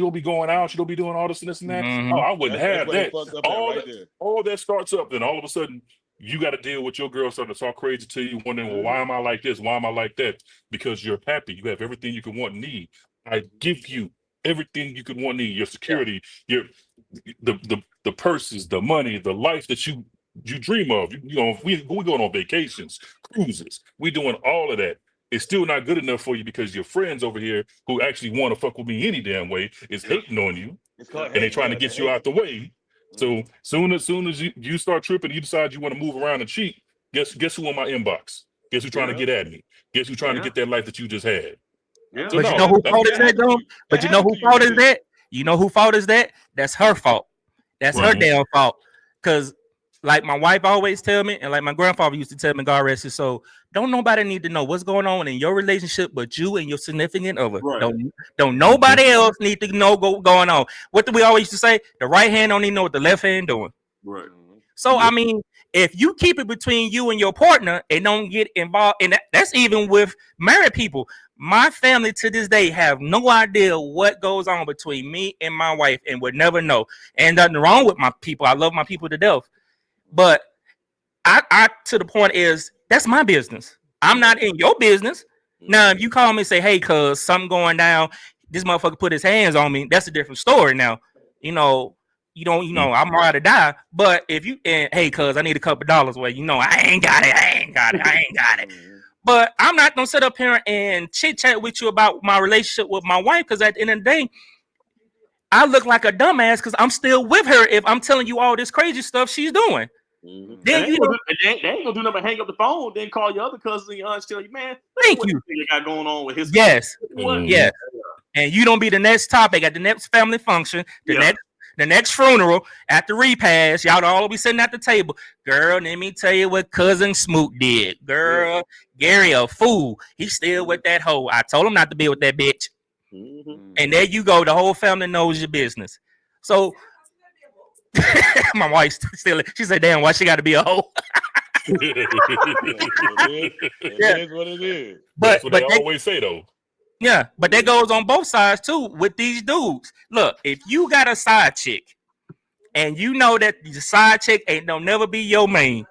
don't be going out. You don't be doing all this and this and that. Mm-hmm. Oh, I wouldn't That's have where they that. fucked up at right there. All that starts up. Then all of a sudden, you got to deal with your girl starting to talk crazy to you, wondering, well, why am I like this? Why am I like that? Because you're happy. You have everything you can want and need. I give you everything you can want and need. Your security, your the purses, the money, the life that you dream of. You know, we going on vacations, cruises. We doing all of that. It's still not good enough for you because your friends over here who actually want to fuck with me any damn way is hating on you, and they trying to get you out the way. So soon as you start tripping, you decide you want to move around and cheat. Guess who on my inbox? Guess who trying to get at me? Guess who trying to get that life that you just had? Yeah. So but you know who fault is that though? But you know who fault is that? You know who fault is that? That's her fault. That's her damn fault. Because like my wife always tell me, and like my grandfather used to tell me, God rest his soul, don't nobody need to know what's going on in your relationship but you and your significant other. Right. Don't nobody else need to know going on. What do we always used to say? The right hand don't even know what the left hand doing. Right. So I mean, if you keep it between you and your partner and don't get involved, and that's even with married people. My family to this day have no idea what goes on between me and my wife and would never know. And nothing wrong with my people. I love my people to death. But I to the point is that's my business. I'm not in your business. Now, if you call me and say, hey, cuz something going down, this motherfucker put his hands on me, that's a different story now. You know, I'm ready to die. But if you hey, cuz I need a couple dollars, well, I ain't got it. But I'm not gonna sit up here and chit chat with you about my relationship with my wife, because at the end of the day, I look like a dumbass because I'm still with her if I'm telling you all this crazy stuff she's doing. Then they ain't gonna do nothing but hang up the phone, then call your other cousin and your aunts, tell you, man, thank you. You got going on with his yes. And you don't be the next topic at the next family function, the next funeral, at the repast. Y'all all be sitting at the table. Girl, let me tell you what cousin Smoot did. Girl, Gary a fool. He's still with that hoe. I told him not to be with that bitch. And there you go. The whole family knows your business. So my wife still, she said, damn, why she got to be a hoe? It is what it is. That's what they always say, though. Yeah, but that goes on both sides, too, with these dudes. Look, if you got a side chick and you know that the side chick ain't no never be your main,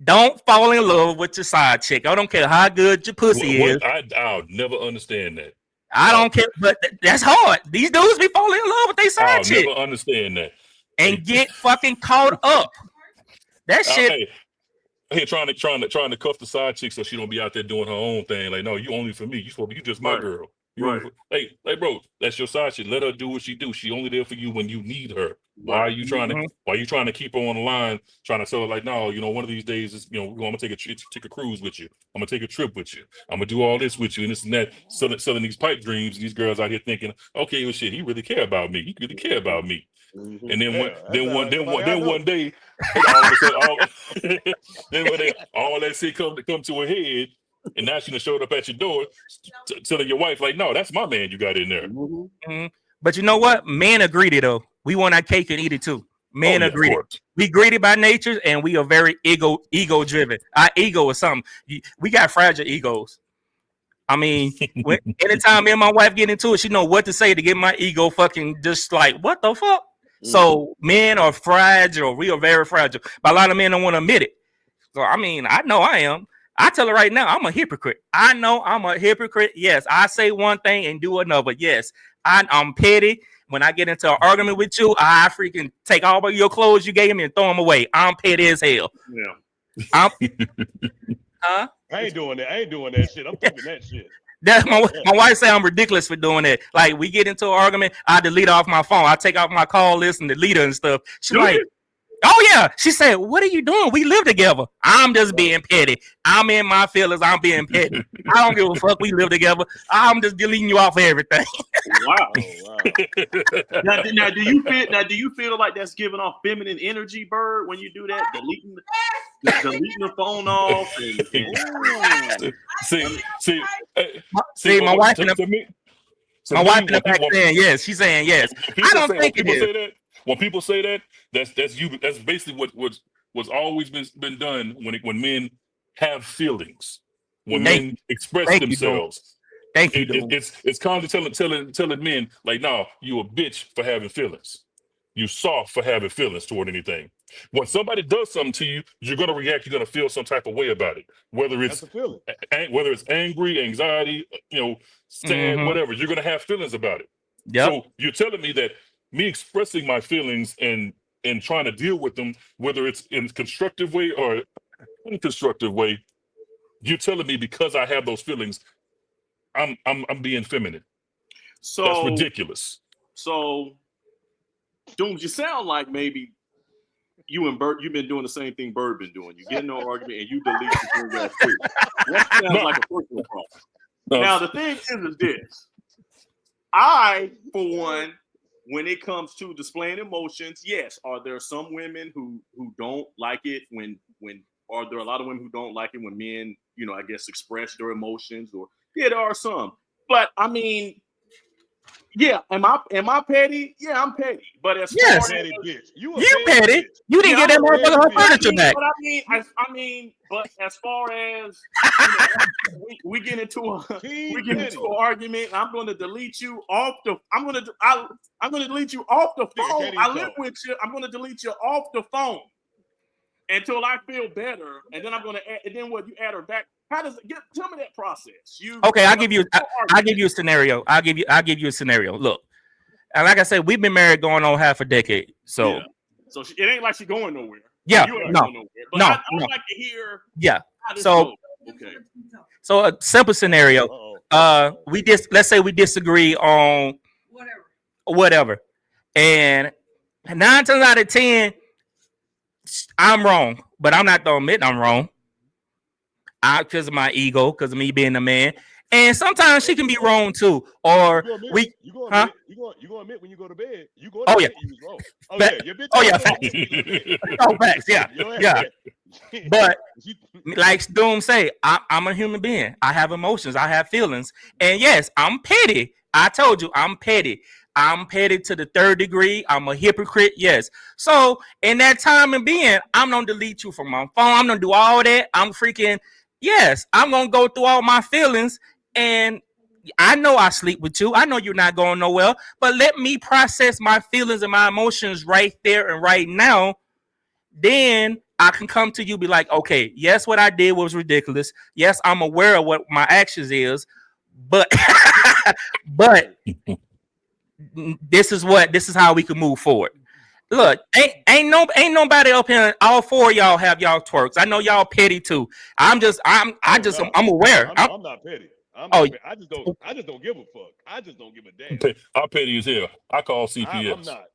don't fall in love with your side chick. I don't care how good your pussy is. I'll never understand that. I don't care, but that's hard. These dudes be falling in love with their side chick. I'll never understand that. And get fucking caught up. That shit. Hey, trying to cuff the side chick so she don't be out there doing her own thing. Like, no, you only for me. You just my girl. Hey, bro, that's your side chick. Let her do what she do. She only there for you when you need her. Why are you trying to keep her on the line, trying to sell her like, no, one of these days, I'm gonna take a cruise with you. I'm gonna take a trip with you. I'm gonna do all this with you and this and that, selling these pipe dreams. And these girls out here thinking, okay, well, shit, he really care about me. He really care about me. And then one day, all that shit come to a head, and now she done showed up at your door, telling your wife like, no, that's my man you got in there. But you know what? Men are greedy though. We want our cake and eat it too. Men are greedy. We greedy by nature, and we are very ego driven. Our ego is something. We got fragile egos. I mean, anytime me and my wife get into it, she know what to say to get my ego fucking just like, what the fuck? So men are fragile. We are very fragile. But a lot of men don't want to admit it. So I mean, I know I am. I tell her right now, I'm a hypocrite. I know I'm a hypocrite. Yes, I say one thing and do another. Yes, I'm petty. When I get into an argument with you, I freaking take all of your clothes you gave me and throw them away. I'm petty as hell. Yeah. I ain't doing that. I ain't doing that shit. I'm keeping that shit. That's my wife say I'm ridiculous for doing that. Like, we get into an argument, I delete off my phone. I take off my call list and delete her and stuff. She's like, oh yeah. She said, what are you doing? We live together. I'm just being petty. I'm in my feelings. I'm being petty. I don't give a fuck. We live together. I'm just deleting you off everything. Wow. Now, do you feel like that's giving off feminine energy, Bird, when you do that? Deleting the phone off. See, my wife in the back saying yes. She's saying yes. I don't think it is. When people say that, that's you. That's basically what's always been done when men have feelings, when men express themselves. Thank you, Doom. It's constantly telling men like, no, you a bitch for having feelings. You soft for having feelings toward anything. When somebody does something to you, you're gonna react. You're gonna feel some type of way about it. Whether That's it's a feeling. whether it's angry, anxiety, sad, whatever, you're gonna have feelings about it. Yep. So you're telling me that me expressing my feelings and trying to deal with them, whether it's in a constructive way or unconstructive way, you're telling me because I have those feelings, I'm being feminine. So That's ridiculous. So, Dooms, you sound like maybe you and Bert, you've been doing the same thing Bird been doing. You get in an argument and you delete the paragraph too. That sounds like a personal problem. No. Now, the thing is this. I, for one, when it comes to displaying emotions, yes, are there some women who don't like it when are there a lot of women who don't like it when men, I guess, express their emotions? Or yeah, there are some. But I mean, yeah, am I petty? Yeah, I'm petty. But as far as petty bitch, you petty. Bitch. You didn't get that motherfucker her furniture back. But but as far as we get into an argument, I'm going to delete you off the. I'm going to delete you off the phone. I live with you. I'm going to delete you off the phone until I feel better, and then I'm going to add. And then what? You add her back. How does it get? Tell me that process. Okay, I'll give you a scenario. I'll give you a scenario. Look, and like I said, we've been married going on half a decade. So, yeah. So it ain't like she's going nowhere. Yeah, you ain't no, going nowhere. But no, I'd no. like to hear. Yeah. So, okay. So a simple scenario. Let's say we disagree on whatever, and 9 times out of 10, I'm wrong, but I'm not gonna admit I'm wrong. Because of my ego, because of me being a man, and sometimes she can be wrong too. Or you gonna admit when you go to bed. You go to bed, you was wrong. Facts. Yeah. But like Doom say, I'm a human being. I have emotions. I have feelings, and yes, I'm petty. I told you, I'm petty. I'm petty to the 3rd degree. I'm a hypocrite. Yes. So in that time and being, I'm gonna delete you from my phone. I'm gonna do all that. Yes, I'm going to go through all my feelings, and I know I sleep with you. I know you're not going nowhere, but let me process my feelings and my emotions right there and right now. Then I can come to you, be like, okay, yes, what I did was ridiculous. Yes, I'm aware of what my actions is, but this is how we can move forward. Look, ain't nobody up here. All 4 of y'all have y'all twerks. I know y'all petty too. I'm aware. I'm not petty. I just don't give a fuck. I just don't give a damn. I'm petty as hell. I call CPS. I'm not.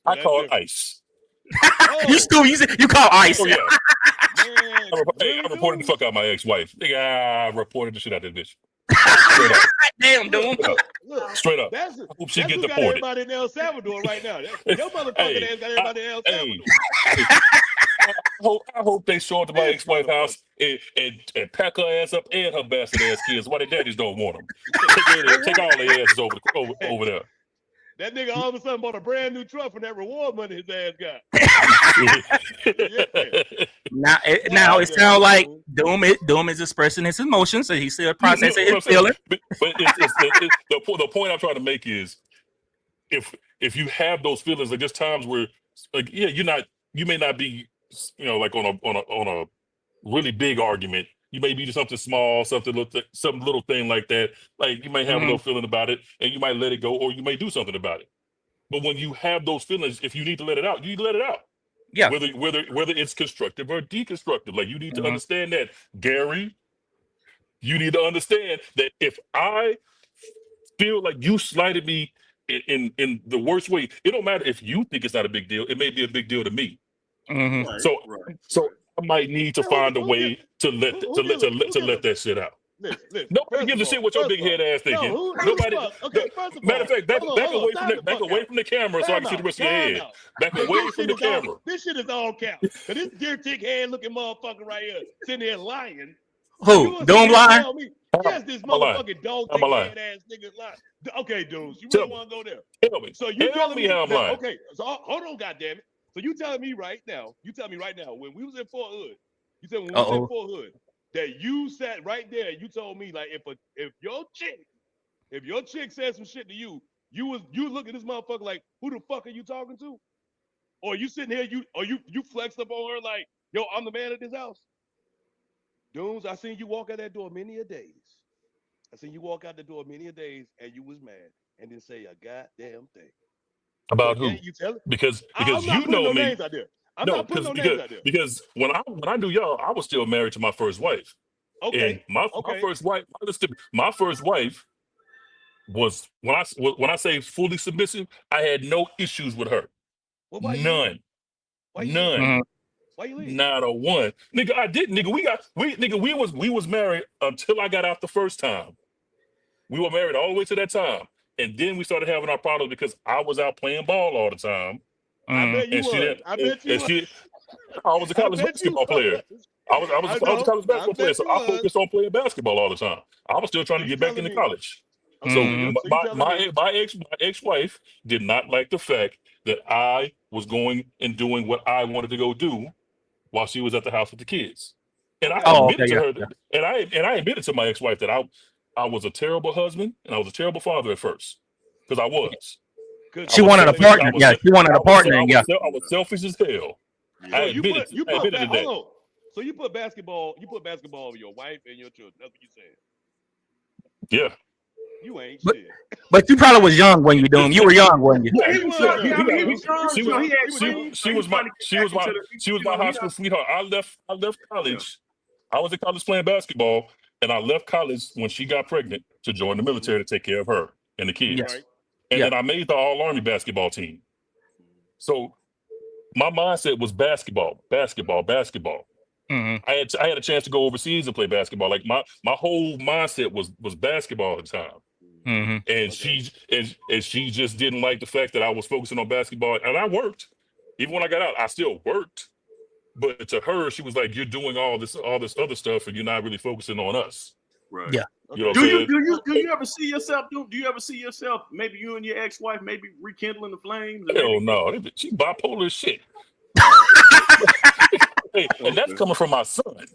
I call ICE. You call ICE. Oh yeah. Man, I reported the fuck out my ex-wife. Nigga, I reported the shit out of this bitch. Damn, dude. Straight up. I hope she get got deported. Everybody in El Salvador right now. Your motherfucking ass got everybody in El Salvador. I hope they show up to my ex-wife's house and pack her ass up and her bastard ass kids. Why their daddies don't want them? Take all their asses over there. That nigga all of a sudden bought a brand new truck from that reward money his ass got. Now it sounds like Doom is expressing his emotions, so he's still processing his feelings. But the point I'm trying to make is, if you have those feelings, like there's times where, like, yeah, you may not be, like on a really big argument. You may be something small, some little thing like that. Like you may have a little feeling about it, and you might let it go, or you may do something about it. But when you have those feelings, if you need to let it out, you need to let it out. Yeah. Whether it's constructive or deconstructive, like you need to understand that, Gary. You need to understand that if I feel like you slighted me in the worst way, it don't matter if you think it's not a big deal. It may be a big deal to me. Mm-hmm. Right. So I might need to find a way to let that shit out. Listen, Nobody gives a shit what your big head ass thinking. Nobody. Matter of fact, back away from the camera so I can see the rest of your head. Back away from the camera. This shit is all cap. So this deer tick head looking motherfucker right here sitting here lying. Who? Don't lie. Yes, this motherfucking dog tick head ass nigga lying. Okay, dudes, you really want to go there? Tell me. So you telling me how I'm lying? Okay, so hold on, goddammit. So you telling me right now, when we was in Fort Hood, you said when we was in Fort Hood, that you sat right there and you told me like if your chick said some shit to you, you look at this motherfucker like, who the fuck are you talking to? Or you sitting here, you flexed up on her like, yo, I'm the man of this house. Dooms, I seen you walk out that door many a days. I seen you walk out the door many a days and you was mad and didn't say a goddamn thing. About So, who? you tell it? Because I'm not you putting know no me. names out there. I'm No, not putting no names out there. because when I knew y'all, I was still married to my first wife. Okay. And my first wife, my first wife was when I say fully submissive, I had no issues with her. Well, why None. Why you None. Mhm. Why you leave? Not a one. Nigga, I did, nigga. We was married until I got out the first time. We were married all the way to that time. And then we started having our problems because I was out playing ball all the time. I bet you And she was. didn't I bet you and was. she I was a college bet you basketball player. was. I was a college basketball player, bet so you I was. focused on playing basketball all the time. I was still trying So to you get back telling into me- college. Okay, So Mhm. so you telling me- my ex-wife did not like the fact that I was going and doing what I wanted to go do while she was at the house with the kids. And I Okay. Oh, admitted okay, to her yeah. and I admitted to my ex-wife that I was a terrible husband and I was a terrible father at first. Because I was. Good. She I was wanted a selfish. partner. Yeah, she wanted a partner. Yeah. I was selfish as hell. So I you admitted put to that. hold on. So you put basketball over your wife and your children. That's what you saying. Yeah. You ain't But- shit. But you probably was young when you doing. You were young, weren't you? Yeah, he was young. Yeah, I mean, he yeah. was young. She You know, he had was dreams, so she he was trying my to get she back was my into the- she was you my know, high he school not- sweetheart. I left college. I was in college playing basketball, and I left college when she got pregnant to join the military to take care of her and the kids. Yes. Right. And Yeah. then I made the All Army basketball team. So my mindset was basketball. Mhm. I had a chance to go overseas and play basketball. Like my whole mindset was basketball at the time. Mhm. And Okay. she just didn't like the fact that I was focusing on basketball. And I worked. Even when I got out, I still worked. But to her, she was like, "You're doing all this other stuff, and you're not really focusing on us." Right. Yeah. You know what Do I'm you saying? do you ever see yourself maybe you and your ex-wife maybe rekindling the flames? And Hell maybe, no, she bipolar as shit. Hey, and that's coming from my son.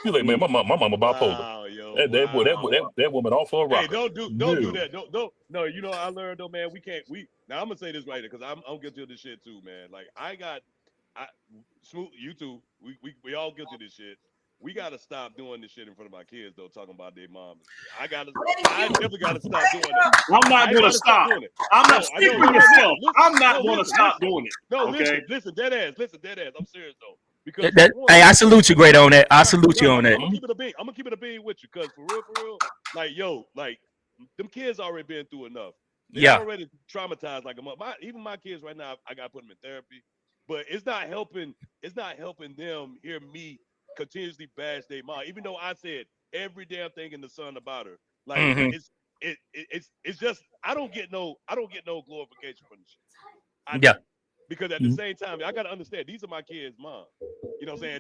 He's like, man, my mama bipolar. Wow, yo. That woman off her rocker. Hey, don't do No. that. Don't. No, you know I learned though, man. Now I'm gonna say this right here because I'm guilty of this shit too, man. Like Smoot, you too. We all guilty of this shit. We gotta stop doing this shit in front of our kids though, talking about their moms. I definitely gotta stop doing that. I'm not gonna stop. doing it. I'm not No, I speaking know, for no, yourself. listen, I'm not no, gonna listen, stop listen. doing it. No, Okay. listen, dead ass. I'm serious though. Because Hey, I salute you, great on that. I salute you on that. I'm gonna keep it a bean with you, cause for real, like yo, like them kids already been through enough. They Yeah. already traumatized like a mother. Even my kids right now, I gotta put them in therapy, but it's not helping. It's not helping them hear me continuously bash their mom, even though I said every damn thing in the sun about her. Like Mhm. it's just I don't get no glorification from this shit. Yeah. Because at the same time, I gotta understand these are my kids' mom. You know what I'm saying?